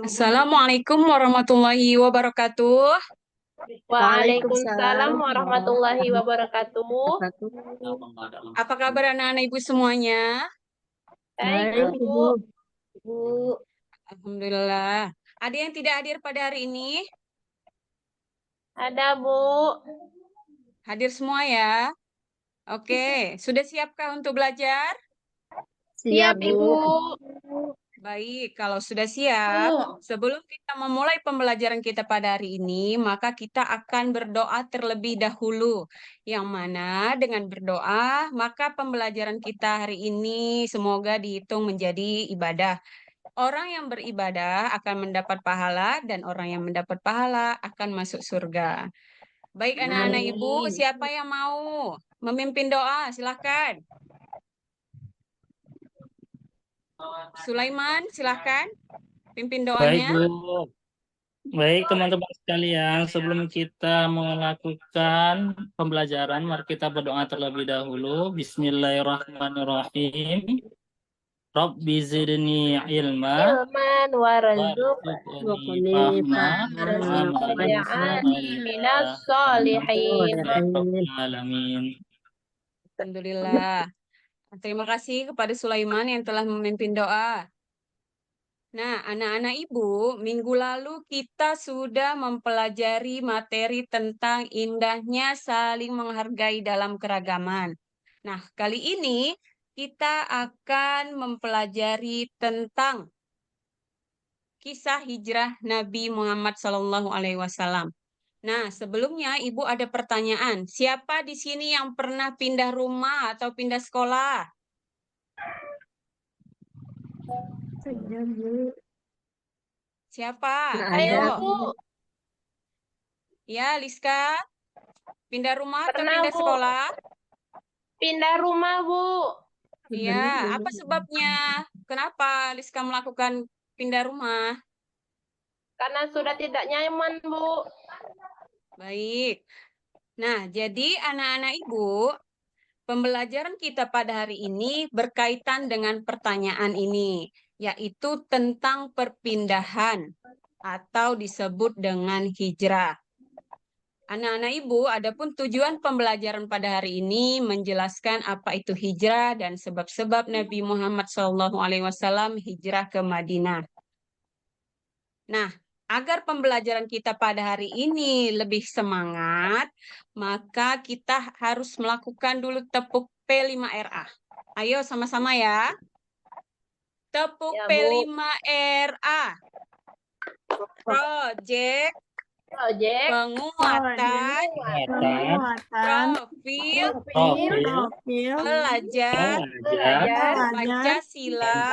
Assalamualaikum warahmatullahi wabarakatuh. Waalaikumsalam Waalaikumsalam warahmatullahi wabarakatuh. wabarakatuh. Apa kabar anak-anak ibu semuanya? Baik, Baik, Bu. Ibu. Bu, Alhamdulillah. Ada yang tidak hadir pada hari ini? ada Bu. Hadir semua ya? Oke, sudah siapkah untuk belajar? Siap, Siap, Ibu. Baik, kalau sudah siap, sebelum kita memulai pembelajaran kita pada hari ini, maka kita akan berdoa terlebih dahulu. Yang mana dengan berdoa, maka pembelajaran kita hari ini semoga dihitung menjadi ibadah. Orang yang beribadah akan mendapat pahala dan orang yang mendapat pahala akan masuk surga. Baik anak-anak ibu, Amin. siapa yang mau memimpin doa? Silahkan. Sulaiman, silahkan pimpin Baik, doanya. Bu. Baik, teman-teman sekalian, sebelum kita melakukan pembelajaran, mari kita berdoa terlebih dahulu. Bismillahirrahmanirrahim. Rabbi zidni ilma Ilman warzuqni warzuqni fahma waj'alni minas sholihin. alamin. Alhamdulillah. Terima kasih kepada Sulaiman yang telah memimpin doa. Nah, anak-anak ibu, minggu lalu kita sudah mempelajari materi tentang indahnya saling menghargai dalam keragaman. Nah, kali ini kita akan mempelajari tentang kisah hijrah Nabi Muhammad SAW. Nah, sebelumnya Ibu ada pertanyaan. Siapa di sini yang pernah pindah rumah atau pindah sekolah? Saya, Bu. Siapa? Nggak Ayo, ada. Ayo. Bu. Ya, Liska. Pindah rumah atau Pernah, pindah Bu. sekolah? Pindah rumah, Bu. Iya, apa sebabnya? Kenapa Liska melakukan pindah rumah? Karena sudah tidak nyaman, Bu. Baik. Nah, jadi anak-anak Ibu, pembelajaran kita pada hari ini berkaitan dengan pertanyaan ini, yaitu tentang perpindahan atau disebut dengan hijrah. Anak-anak Ibu, adapun tujuan pembelajaran pada hari ini menjelaskan apa itu hijrah dan sebab-sebab Nabi Muhammad SAW hijrah ke Madinah. Nah, agar pembelajaran kita pada hari ini lebih semangat, maka kita harus melakukan dulu tepuk P5RA. Ayo sama-sama ya. Tepuk Ya, Bu. P5RA. Project penguatan profil pelajar Pancasila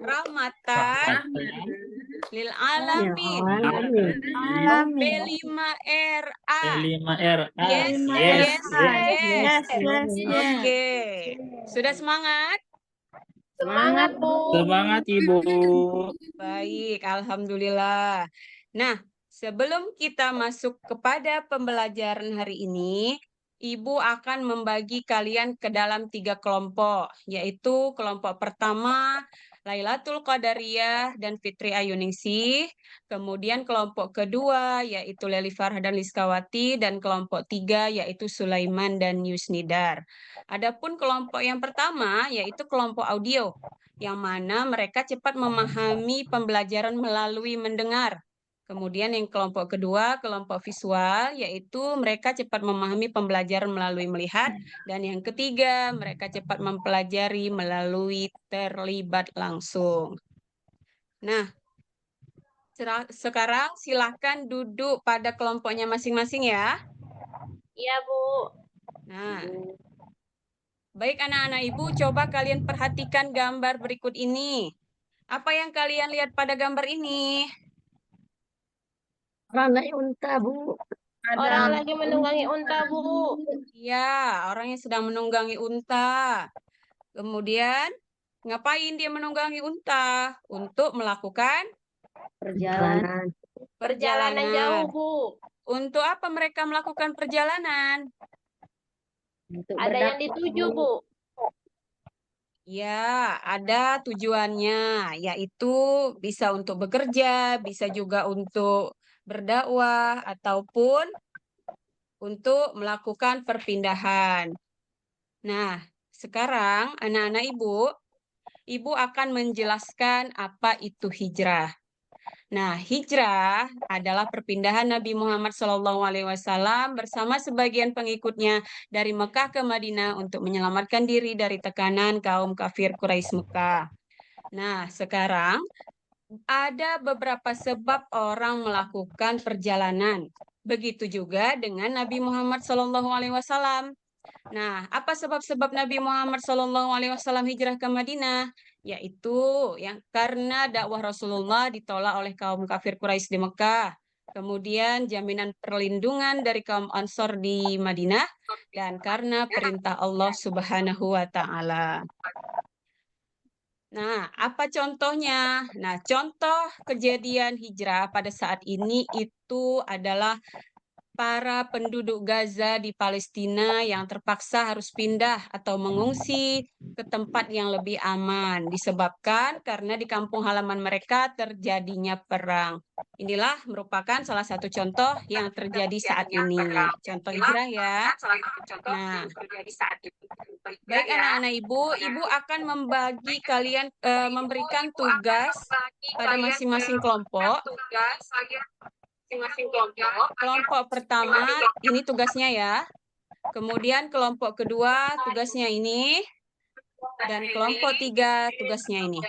rahmatan lil alamin. P5RA. Yes. Oke. Sudah semangat? Semangat, Bu. Semangat, Ibu. Baik, alhamdulillah. Nah, sebelum kita masuk kepada pembelajaran hari ini, Ibu akan membagi kalian ke dalam 3 kelompok, yaitu kelompok pertama Lailatul Qadariyah dan Fitri Ayuningsih, kemudian kelompok kedua yaitu Leli Farah dan Liskawati, dan kelompok 3 yaitu Sulaiman dan Yusnidar. Adapun kelompok yang pertama yaitu kelompok audio, yang mana mereka cepat memahami pembelajaran melalui mendengar. Kemudian yang kelompok kedua, kelompok visual, yaitu mereka cepat memahami pembelajaran melalui melihat. Dan yang ketiga, mereka cepat mempelajari melalui terlibat langsung. Nah, sekarang silakan duduk pada kelompoknya masing-masing ya. Iya, Bu. Nah, baik anak-anak ibu, coba kalian perhatikan gambar berikut ini. Apa yang kalian lihat pada gambar ini? Orang naik unta, Bu. Orang lagi menunggangi unta, Bu. Iya, orang yang sedang menunggangi unta. Kemudian, ngapain dia menunggangi unta? Untuk melakukan Perjalanan jauh, Bu. Untuk apa mereka melakukan perjalanan? Ada yang dituju, Bu. Ya, ada tujuannya, yaitu bisa untuk bekerja, bisa juga untuk berdakwah, ataupun untuk melakukan perpindahan. Nah, sekarang anak-anak ibu akan menjelaskan apa itu hijrah. Nah, hijrah adalah perpindahan Nabi Muhammad SAW bersama sebagian pengikutnya dari Mekah ke Madinah untuk menyelamatkan diri dari tekanan kaum kafir Quraisy Mekah. Nah, sekarang ada beberapa sebab orang melakukan perjalanan. Begitu juga dengan Nabi Muhammad SAW. Nah, apa sebab-sebab Nabi Muhammad SAW hijrah ke Madinah? Yaitu yang karena dakwah Rasulullah ditolak oleh kaum kafir Quraisy di Mekah. Kemudian jaminan perlindungan dari kaum Ansor di Madinah dan karena perintah Allah Subhanahu wa taala. Nah, apa contohnya? Nah, contoh kejadian hijrah pada saat ini itu adalah para penduduk Gaza di Palestina yang terpaksa harus pindah atau mengungsi ke tempat yang lebih aman disebabkan karena di kampung halaman mereka terjadinya perang. Inilah merupakan salah satu contoh yang terjadi saat ini. Contoh hijrah ya. Nah, baik anak-anak ibu akan membagi kalian memberikan tugas pada masing-masing kelompok. Kelompok pertama ini tugasnya ya. Kemudian kelompok kedua tugasnya ini. Dan kelompok 3 tugasnya ini.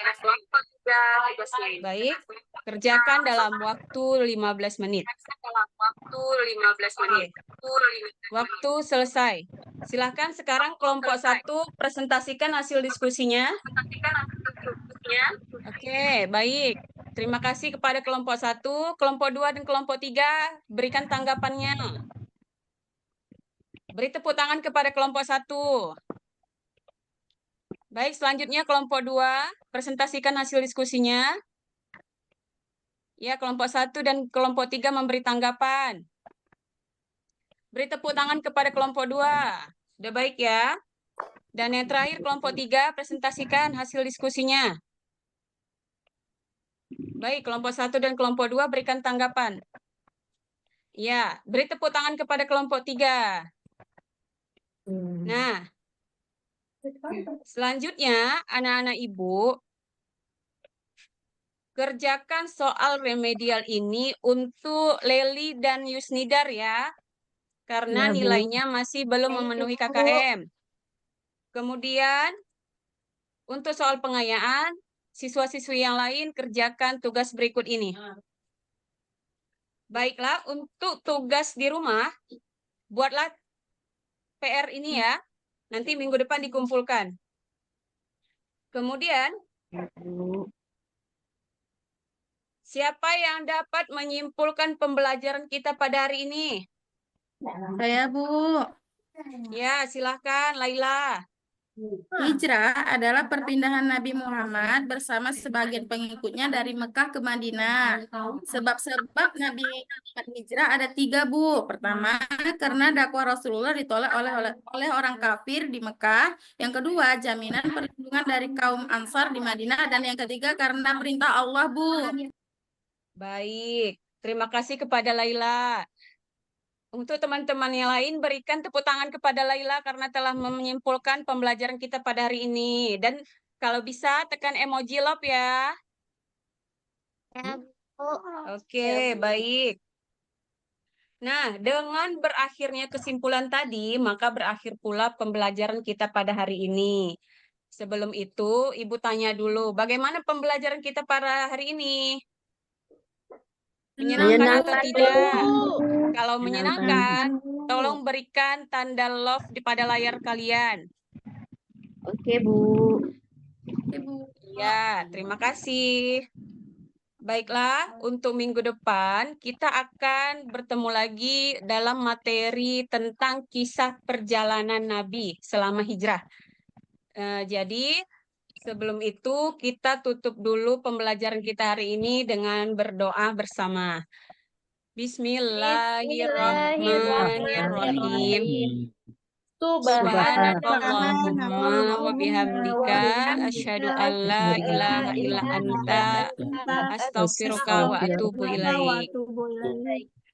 Baik, kerjakan dalam waktu 15 menit. Oke. Waktu selesai. Silakan sekarang kelompok 1 presentasikan hasil diskusinya. Oke, baik. Terima kasih kepada kelompok 1, kelompok 2 dan kelompok 3 berikan tanggapannya. Beri tepuk tangan kepada kelompok 1. Baik, selanjutnya kelompok 2 presentasikan hasil diskusinya. Ya, kelompok 1 dan kelompok 3 memberi tanggapan. Beri tepuk tangan kepada kelompok 2. Sudah baik ya. Dan yang terakhir kelompok 3 presentasikan hasil diskusinya. Baik, kelompok 1 dan kelompok 2 berikan tanggapan. Ya, beri tepuk tangan kepada kelompok 3. Nah, selanjutnya anak-anak ibu kerjakan soal remedial ini untuk Leli dan Yusnidar ya. Karena Ya, Bu. nilainya masih belum memenuhi KKM. Kemudian untuk soal pengayaan, siswa-siswi yang lain kerjakan tugas berikut ini. Baiklah, untuk tugas di rumah, buatlah PR ini ya. Nanti minggu depan dikumpulkan. Kemudian, siapa yang dapat menyimpulkan pembelajaran kita pada hari ini? Saya, Bu. Ya, silahkan Laila. Hijrah adalah perpindahan Nabi Muhammad bersama sebagian pengikutnya dari Mekah ke Madinah. Sebab-sebab Nabi Muhammad hijrah ada 3, Bu. Pertama, karena dakwah Rasulullah ditolak oleh orang kafir di Mekah. Yang kedua, jaminan perlindungan dari kaum Ansar di Madinah. Dan yang ketiga, karena perintah Allah, Bu. Baik, terima kasih kepada Laila. Untuk teman-teman yang lain, berikan tepuk tangan kepada Laila karena telah menyimpulkan pembelajaran kita pada hari ini. Dan kalau bisa, tekan emoji love ya. Ya, Bu. Oke, baik. Nah, dengan berakhirnya kesimpulan tadi, maka berakhir pula pembelajaran kita pada hari ini. Sebelum itu, Ibu tanya dulu, bagaimana pembelajaran kita pada hari ini? Menyenangkan atau Menyenangkan, tidak? Bu. Kalau menyenangkan, tolong berikan tanda love di pada layar kalian. Oke, Bu. Ibu. Ya, terima kasih. Baiklah, untuk minggu depan kita akan bertemu lagi dalam materi tentang kisah perjalanan Nabi selama hijrah. Jadi, sebelum itu kita tutup dulu pembelajaran kita hari ini dengan berdoa bersama. Bismillahirrahmanirrahim. Subhanakallahumma wa bihamdika asyhadu an la ilaha illa anta astaghfiruka wa atubu ilaik.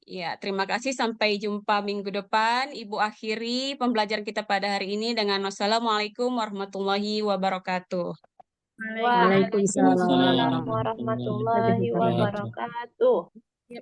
Ya, terima kasih. Sampai jumpa minggu depan. Ibu akhiri pembelajaran kita pada hari ini dengan wassalamualaikum warahmatullahi wabarakatuh. Waalaikumsalam warahmatullahi wabarakatuh. Ya,